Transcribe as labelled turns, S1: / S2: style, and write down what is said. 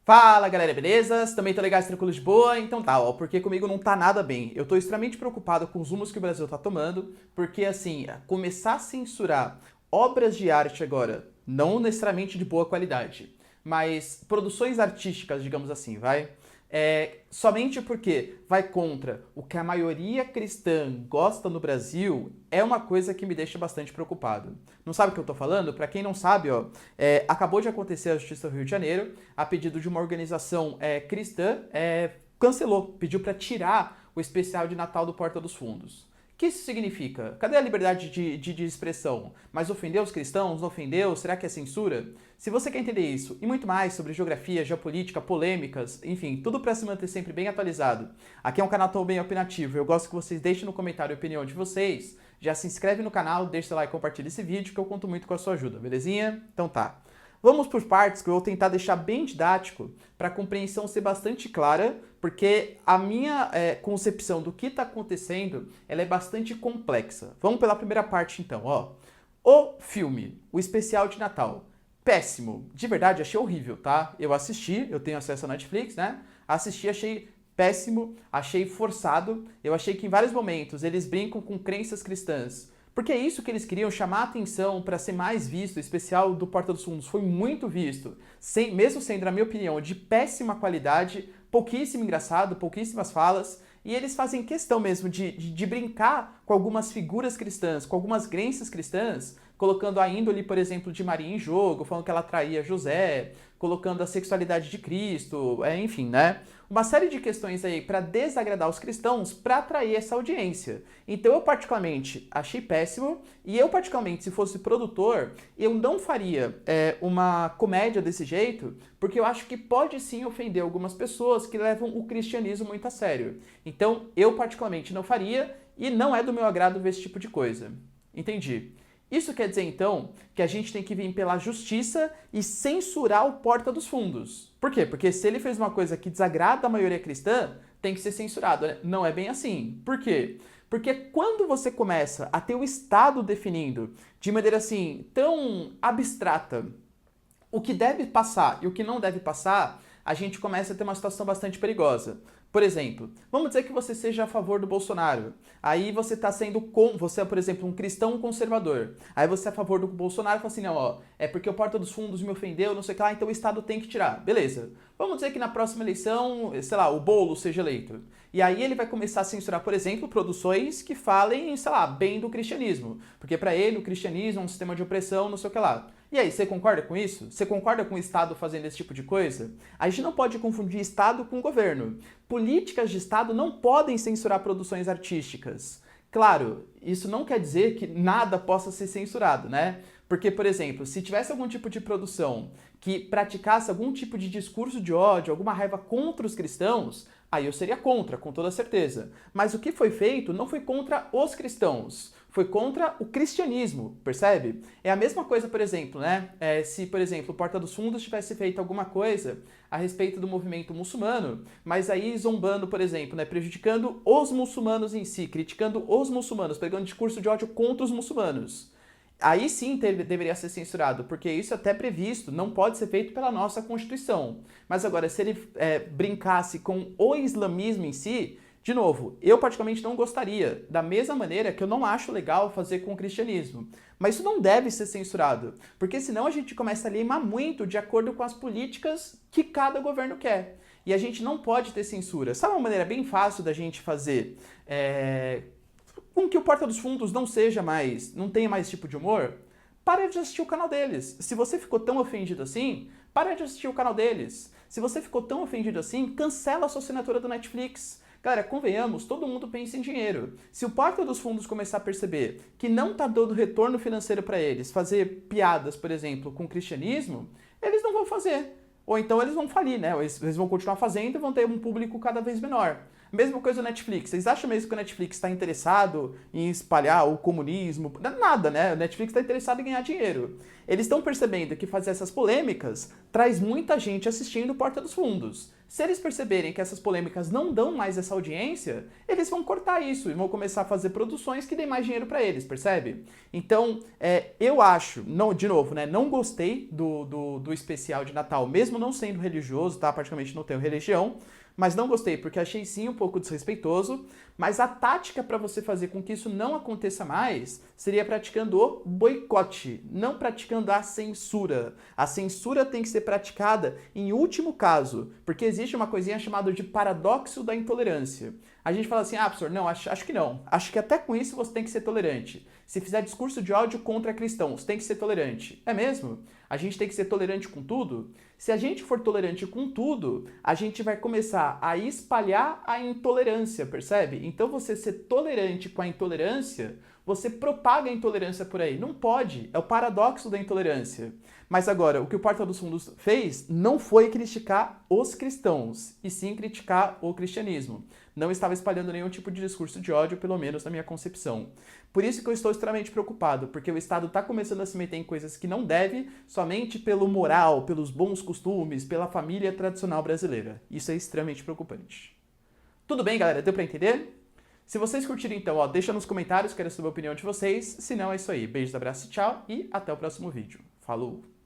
S1: Fala galera, beleza? Também tô legal, tranquilo de boa? Então tá, ó, porque comigo não tá nada bem. Eu tô extremamente preocupado com os rumos que o Brasil tá tomando, porque assim, começar a censurar obras de arte agora, não necessariamente de boa qualidade, mas produções artísticas, digamos assim, vai? Somente porque vai contra o que a maioria cristã gosta no Brasil, é uma coisa que me deixa bastante preocupado. Não sabe o que eu tô falando? Pra quem não sabe, ó, acabou de acontecer a Justiça do Rio de Janeiro, a pedido de uma organização cristã, cancelou, pediu pra tirar o especial de Natal do Porta dos Fundos. O que isso significa? Cadê a liberdade de expressão? Mas ofendeu os cristãos? Não ofendeu? Será que é censura? Se você quer entender isso e muito mais sobre geografia, geopolítica, polêmicas, enfim, tudo para se manter sempre bem atualizado, aqui é um canal tão bem opinativo. Eu gosto que vocês deixem no comentário a opinião de vocês. Já se inscreve no canal, deixa seu like e compartilha esse vídeo que eu conto muito com a sua ajuda, belezinha? Então tá. Vamos por partes, que eu vou tentar deixar bem didático para a compreensão ser bastante clara, porque a minha concepção do que está acontecendo ela é bastante complexa. Vamos pela primeira parte então, ó. O filme, o especial de Natal, péssimo. De verdade, achei horrível, tá? Eu assisti, eu tenho acesso à Netflix, né? Assisti, achei péssimo, achei forçado. Eu achei que em vários momentos eles brincam com crenças cristãs. Porque é isso que eles queriam, chamar a atenção para ser mais visto, o especial do Porta dos Fundos foi muito visto, mesmo sendo, na minha opinião, de péssima qualidade, pouquíssimo engraçado, pouquíssimas falas, e eles fazem questão mesmo de brincar com algumas figuras cristãs, com algumas crenças cristãs, colocando a índole, por exemplo, de Maria em jogo, falando que ela traía José, colocando a sexualidade de Cristo, enfim, né? Uma série de questões aí para desagradar os cristãos, para atrair essa audiência. Então eu particularmente achei péssimo, e eu particularmente, se fosse produtor, eu não faria uma comédia desse jeito, porque eu acho que pode sim ofender algumas pessoas que levam o cristianismo muito a sério. Então eu particularmente não faria, e não é do meu agrado ver esse tipo de coisa. Entendi. Isso quer dizer, então, que a gente tem que vir pela justiça e censurar o Porta dos Fundos. Por quê? Porque se ele fez uma coisa que desagrada a maioria cristã, tem que ser censurado, né? Não é bem assim. Por quê? Porque quando você começa a ter o Estado definindo de maneira assim, tão abstrata, o que deve passar e o que não deve passar, a gente começa a ter uma situação bastante perigosa. Por exemplo, vamos dizer que você seja a favor do Bolsonaro. Aí você está sendo você é, por exemplo, um cristão conservador. Aí você é a favor do Bolsonaro e fala assim, não, ó, é porque o Porta dos Fundos me ofendeu, não sei o que lá, então o Estado tem que tirar. Beleza. Vamos dizer que na próxima eleição, sei lá, o Boulos seja eleito. E aí ele vai começar a censurar, por exemplo, produções que falem, sei lá, bem do cristianismo. Porque para ele o cristianismo é um sistema de opressão, não sei o que lá. E aí, você concorda com isso? Você concorda com o Estado fazendo esse tipo de coisa? A gente não pode confundir Estado com governo. Políticas de Estado não podem censurar produções artísticas. Claro, isso não quer dizer que nada possa ser censurado, né? Porque, por exemplo, se tivesse algum tipo de produção que praticasse algum tipo de discurso de ódio, alguma raiva contra os cristãos, aí eu seria contra, com toda certeza. Mas o que foi feito não foi contra os cristãos, foi contra o cristianismo, percebe? É a mesma coisa, por exemplo, né? Se, por exemplo, o Porta dos Fundos tivesse feito alguma coisa a respeito do movimento muçulmano, mas aí zombando, por exemplo, né? Prejudicando os muçulmanos em si, criticando os muçulmanos, pegando discurso de ódio contra os muçulmanos. Aí sim deveria ser censurado, porque isso é até previsto, não pode ser feito pela nossa Constituição. Mas agora, se ele brincasse com o islamismo em si, de novo, eu particularmente não gostaria, da mesma maneira que eu não acho legal fazer com o cristianismo. Mas isso não deve ser censurado, porque senão a gente começa a limar muito de acordo com as políticas que cada governo quer. E a gente não pode ter censura. Sabe uma maneira bem fácil da gente fazer com que o Porta dos Fundos não tenha mais esse tipo de humor? Para de assistir o canal deles. Se você ficou tão ofendido assim, para de assistir o canal deles. Se você ficou tão ofendido assim, cancela a sua assinatura do Netflix. Galera, convenhamos, todo mundo pensa em dinheiro. Se o Porta dos Fundos começar a perceber que não está dando retorno financeiro para eles, fazer piadas, por exemplo, com o cristianismo, eles não vão fazer. Ou então eles vão falir, né? Eles vão continuar fazendo e vão ter um público cada vez menor. Mesma coisa o Netflix. Vocês acham mesmo que o Netflix está interessado em espalhar o comunismo? Nada, né? O Netflix está interessado em ganhar dinheiro. Eles estão percebendo que fazer essas polêmicas traz muita gente assistindo Porta dos Fundos. Se eles perceberem que essas polêmicas não dão mais essa audiência, eles vão cortar isso e vão começar a fazer produções que dêem mais dinheiro para eles, percebe? Então, eu acho, não, de novo, né, não gostei do especial de Natal, mesmo não sendo religioso, tá? Praticamente não tenho religião, mas não gostei porque achei sim um pouco desrespeitoso, mas a tática para você fazer com que isso não aconteça mais seria praticando o boicote, não praticando a censura. A censura tem que ser praticada em último caso, porque existe uma coisinha chamada de paradoxo da intolerância. A gente fala assim, professor, não, acho que não. Acho que até com isso você tem que ser tolerante. Se fizer discurso de ódio contra cristãos, tem que ser tolerante. É mesmo? A gente tem que ser tolerante com tudo? Se a gente for tolerante com tudo, a gente vai começar a espalhar a intolerância, percebe? Então você ser tolerante com a intolerância, você propaga a intolerância por aí. Não pode, é o paradoxo da intolerância. Mas agora, o que o Porta dos Fundos fez não foi criticar os cristãos, e sim criticar o cristianismo. Não estava espalhando nenhum tipo de discurso de ódio, pelo menos na minha concepção. Por isso que eu estou extremamente preocupado, porque o Estado está começando a se meter em coisas que não deve, somente pelo moral, pelos bons costumes, pela família tradicional brasileira. Isso é extremamente preocupante. Tudo bem, galera? Deu para entender? Se vocês curtiram, então, deixa nos comentários, quero saber a opinião de vocês. Se não, é isso aí. Beijos, abraços, tchau e até o próximo vídeo. Falou!